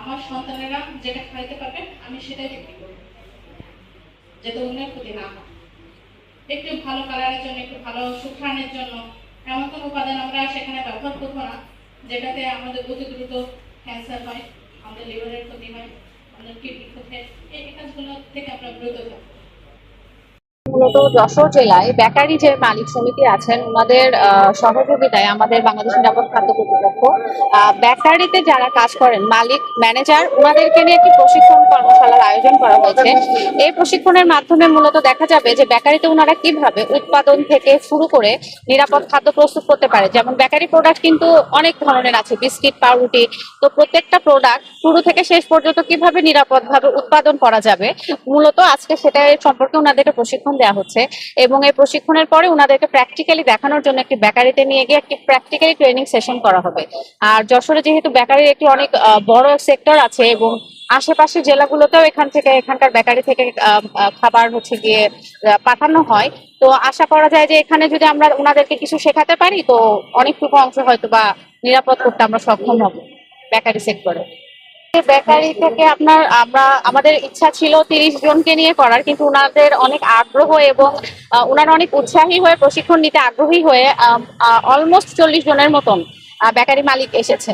আমার সন্তানেরা যেটা খাইতে পারবে আমি সেটাই বিক্রি করব, যাতে অন্যের ক্ষতি না হয়। একটু ভালো কালারের জন্য, একটু ভালো সুঘ্রাণের জন্য এমন কোনো উপাদান আমরা সেখানে ব্যবহার করবো না যেটাতে আমাদের অতি দ্রুত ক্যান্সার হয়, আমাদের লিভারের ক্ষতি হয়, আমাদের কিডনির ক্ষতি হয়। এই কাজগুলো থেকে আমরা বিরত থাকবো। মূলত যশোর জেলায় বেকারি যে মালিক সমিতি আছেন ওনাদের সহযোগিতায় আমাদের বাংলাদেশ নিরাপদ খাদ্য কর্তৃপক্ষ বেকারিতে যারা কাজ করেন মালিক ম্যানেজার ওনাদেরকে নিয়ে একটি প্রশিক্ষণ কর্মশালার আয়োজন করা হয়েছে। এই প্রশিক্ষণের মাধ্যমে মূলত দেখা যাবে যে বেকারিতে ওনারা কিভাবে উৎপাদন থেকে শুরু করে নিরাপদ খাদ্য প্রস্তুত করতে পারে। যেমন বেকারি প্রোডাক্ট কিন্তু অনেক ধরনের আছে, বিস্কিট, পাউরুটি, তো প্রত্যেকটা প্রোডাক্ট শুরু থেকে শেষ পর্যন্ত কিভাবে নিরাপদভাবে উৎপাদন করা যাবে মূলত আজকে সেটা সম্পর্কে ওনাদেরকে প্রশিক্ষণ দেওয়া হচ্ছে। এবং এই প্রশিক্ষণের পরে ওনাদেরকে প্র্যাকটিক্যালি দেখানোর জন্য একটি বেকারিতে নিয়ে গিয়ে একটি প্র্যাকটিক্যালি ট্রেনিং সেশন করা হবে। আর যশোরে যেহেতু বেকারির একটি অনেক বড় সেক্টর আছে এবং আশেপাশের জেলাগুলোতেও এখানকার বেকারি থেকে খাবার হচ্ছে গিয়ে পাঠানো হয়, তো আশা করা যায় যে এখানে যদি আমরা ওনাদেরকে কিছু শেখাতে পারি তো অনেকটুকু অংশ হয়তো বা নিরাপদ করতে আমরা সক্ষম হব বেকারি সেক্টরে। বেকারি থেকে আমাদের ইচ্ছা ছিল 30 জনকে নিয়ে করার, কিন্তু ওনাদের অনেক আগ্রহ এবং ওনারা অনেক উৎসাহী হয়ে প্রশিক্ষণ নিতে আগ্রহী হয়ে অলমোস্ট 40 জনের মতন বেকারি মালিক এসেছে।